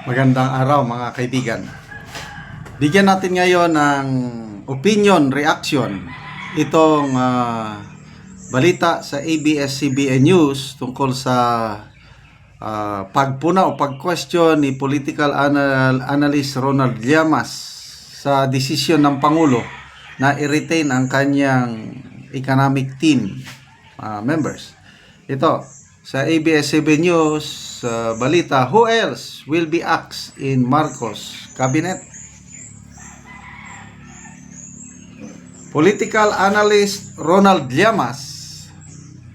Magandang araw mga kaibigan. Bigyan natin ngayon ng opinion, reaction itong balita sa ABS-CBN News tungkol sa pagpuna o pag-question ni political analyst Ronald Llamas sa desisyon ng Pangulo na i-retain ang kanyang economic team members. Ito sa ABS-CBN News, balita, who else will be axed in Marcos cabinet? Political analyst Ronald Llamas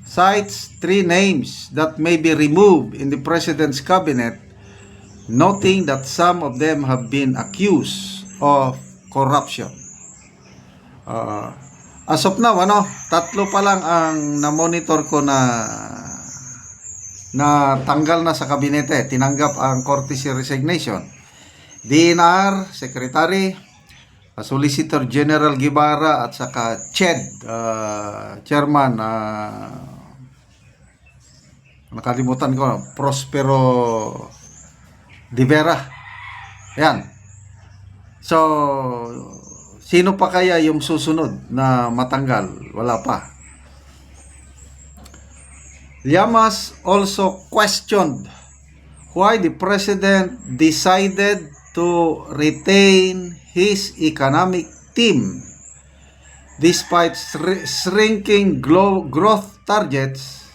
cites 3 names that may be removed in the president's cabinet, noting that some of them have been accused of corruption. As of now, tatlo pa lang ang na-monitor ko na tanggal na sa kabinete, tinanggap ang courtesy resignation. DNR Secretary, Solicitor General Guevara at saka CHED Chairman, nakalimutan ko, Prospero de Vera. Yan. So, sino pa kaya yung susunod na matanggal? Wala pa. Llamas also questioned why the president decided to retain his economic team despite shrinking growth targets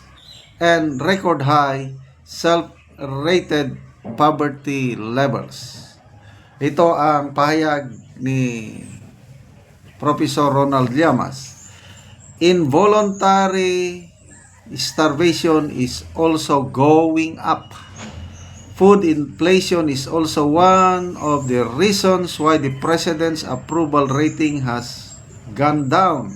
and record high self-rated poverty levels. Ito ang pahayag ni Professor Ronald Llamas. Involuntary starvation is also going up. Food inflation is also one of the reasons why the president's approval rating has gone down.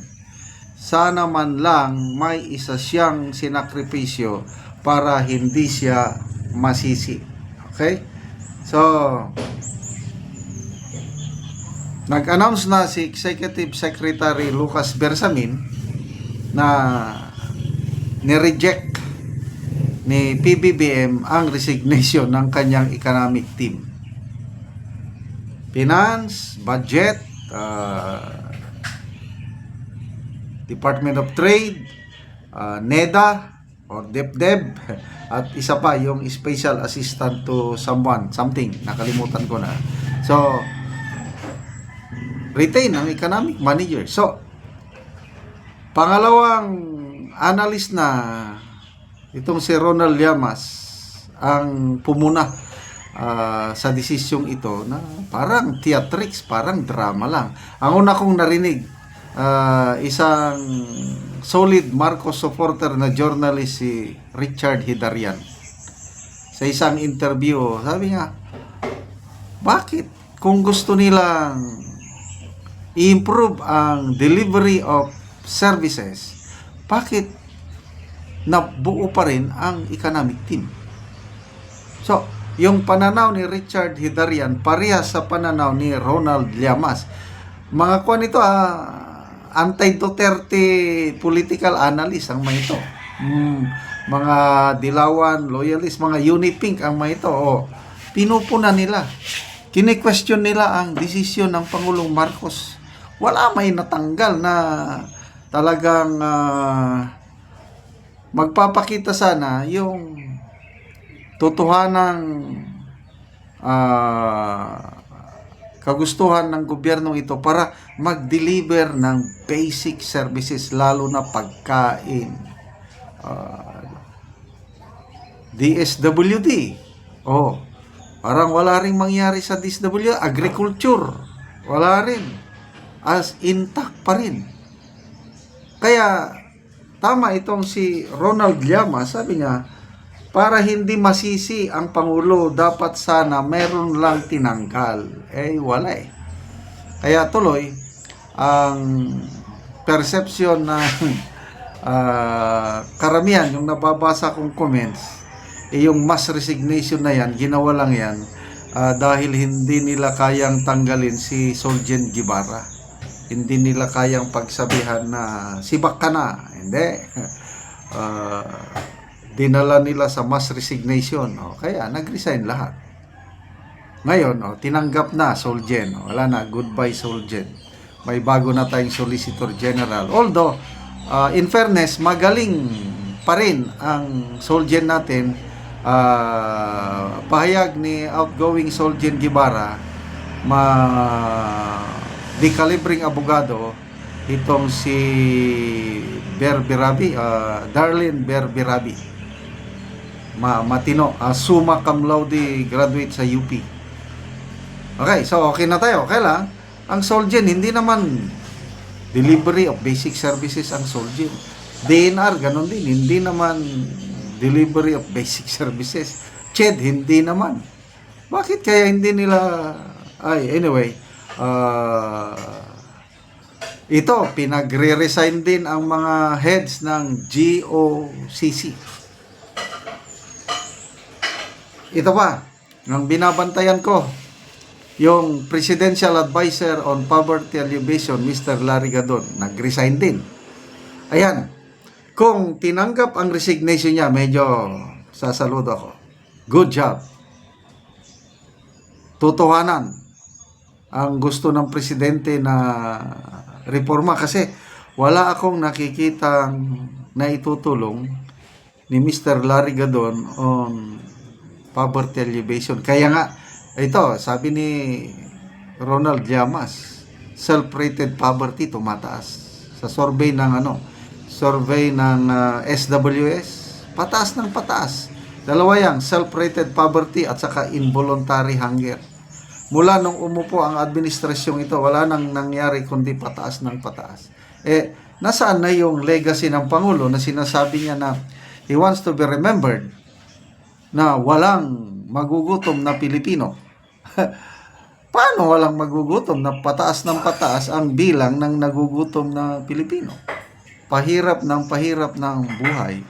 Sana man lang may isa siyang sinakripisyo para hindi siya masisi. Okay? So, nag-announce na si Executive Secretary Lucas Bersamin na ni-reject ni PBBM ang resignation ng kanyang economic team. Finance, Budget, Department of Trade, NEDA or DepDep, at isa pa yung Special Assistant to something, nakalimutan ko na. So, retain ang economic manager. So, pangalawang analyst na itong si Ronald Llamas ang pumuna sa desisyong ito na parang theatrics, parang drama lang. Ang una kong narinig, isang solid Marcos supporter na journalist si Richard Hidarian. Sa isang interview, sabi nga, bakit kung gusto nilang i-improve ang delivery of services, bakit nabuo pa rin ang economic team? So, yung pananaw ni Richard Hidarian parehas sa pananaw ni Ronald Llamas. Mga kuwan ito, anti-Duterte political analyst ang mga ito. Mga Dilawan, loyalist, mga Unipink ang mga ito. Pinupuna nila. Kini-question nila ang desisyon ng Pangulong Marcos. Wala may natanggal na talagang magpapakita sana yung totohanang kagustuhan ng gobyernong ito para mag-deliver ng basic services, lalo na pagkain, DSWD. Parang wala ring mangyari sa DSWD. Agriculture, wala rin, as intact pa rin. Kaya tama itong si Ronald Llamas, sabi nga, para hindi masisi ang Pangulo, dapat sana meron lang tinanggal. Wala eh. Kaya tuloy, ang perception na karamihan, yung nababasa kong comments, yung mass resignation na yan, ginawa lang yan dahil hindi nila kayang tanggalin si Solgen Guevara. Hindi nila kayang pagsabihan na sibak ka na. Hindi. dinala nila sa mass resignation. Kaya nag-resign lahat. Ngayon, tinanggap na Solgen. Wala na, goodbye Solgen. May bago na tayong Solicitor General. Although, in fairness, magaling pa rin ang Solgen natin. Pahayag ni outgoing Solgen Guevara, di-kalibring abogado, itong si Berberabi, Darlene Berberabi. Matino, summa cum laude graduate sa UP. Okay, so okay na tayo. Okay lang. Ang Solgen, hindi naman delivery of basic services ang Solgen. DNR, ganun din. Hindi naman delivery of basic services. CHED, hindi naman. Bakit kaya hindi nila... anyway. Ito, pinagre-resign din ang mga heads ng GOCC. Ito pa, ang binabantayan ko, yung Presidential Advisor on Poverty Alleviation, Mr. Larry Gadon, nag-resign din. Ayan, kung tinanggap ang resignation niya, medyo sasaludo ako. Good job. Totohanan ang gusto ng presidente na reforma, kasi wala akong nakikitang naitutulong ni Mr. Larry Gadon on poverty alleviation. Kaya nga, ito, sabi ni Ronald Llamas, self-rated poverty tumataas. Sa survey ng SWS, pataas ng pataas. Dalawa yan, self-rated poverty at saka involuntary hunger. Mula nung umupo ang administrasyong ito, wala nang nangyari kundi pataas ng pataas. Nasaan na yung legacy ng Pangulo na sinasabi niya na he wants to be remembered na walang magugutom na Pilipino? Paano walang magugutom na pataas ng pataas ang bilang ng nagugutom na Pilipino? Pahirap ng buhay.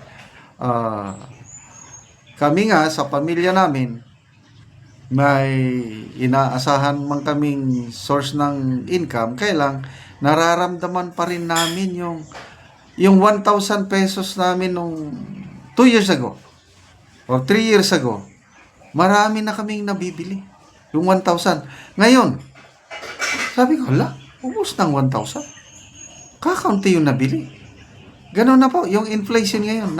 Kami nga sa pamilya namin, may inaasahan man kaming source ng income, kailang nararamdaman pa rin namin yung 1,000 pesos namin nung 2 years ago or 3 years ago. Marami na kaming nabibili. Yung 1,000. Ngayon, sabi ko, ubos ng 1,000. Kakaunti yung nabili. Ganun na po, yung inflation ngayon,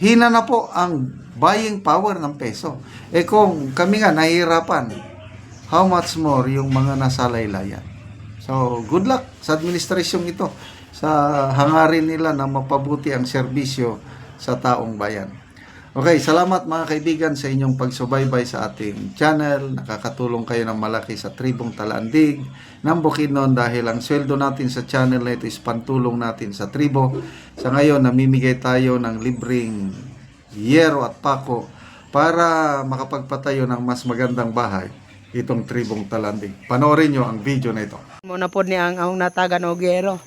hina na po ang buying power ng peso. Kung kami nga nahihirapan, how much more yung mga nasa laylayan? So, good luck sa administrasyong ito, sa hangarin nila na mapabuti ang serbisyo sa taong bayan. Okay, salamat mga kaibigan sa inyong pagsubaybay sa ating channel. Nakakatulong kayo ng malaki sa Tribong Talandig ng Bukidnon dahil ang sweldo natin sa channel na ito is pantulong natin sa tribo. Sa ngayon, namimigay tayo ng libreng yero at pako para makapagpatayo ng mas magandang bahay itong Tribong Talandig. Panoorin nyo ang video na ito. Muna po ni ang natagan og yero.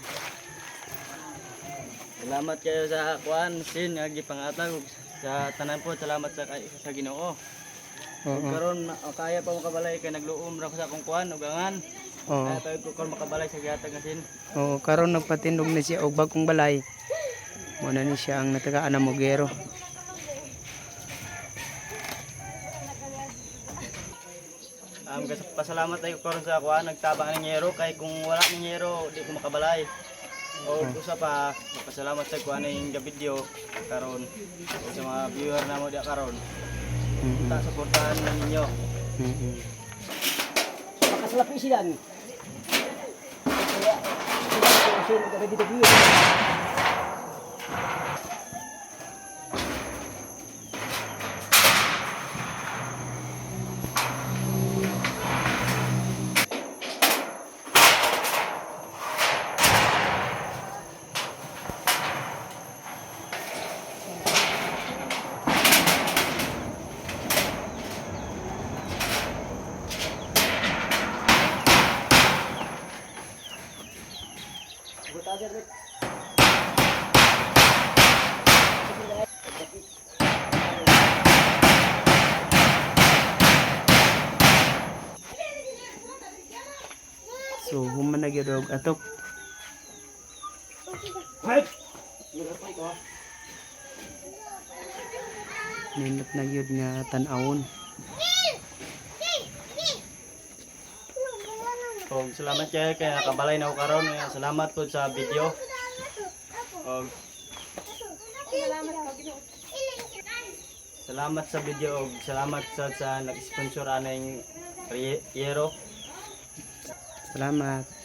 Salamat kayo sa kuan sin nga gipangatag sa tanan po. Salamat sa Ginoo. Karon kaya pa mo kabalay kay nagluom ra ko sa akong kuan ug angan. Kaya tayo ko kon makabalay sa gihatag nga sin. Karon nagpatindog na siya og bagong balay. Muna ni siya ang natagaan na mogero. Pasalamat tayo karon sa kuan nagtabang ng yero kay kung wala ning yero di ko makabalay. Usa pa pasalamat sa kuan ning video karon sa mga viewer namo dia karon. Ta suportahan ninyo. Makasalapi sila ni. So, human na gyud og atok. Nindot na gyud nga tan-awon. Og salamat kay nakabalay na ako karon. Salamat po sa video. Og salamat sa video og salamat sa nag-sponsor aning Yero. Salamat.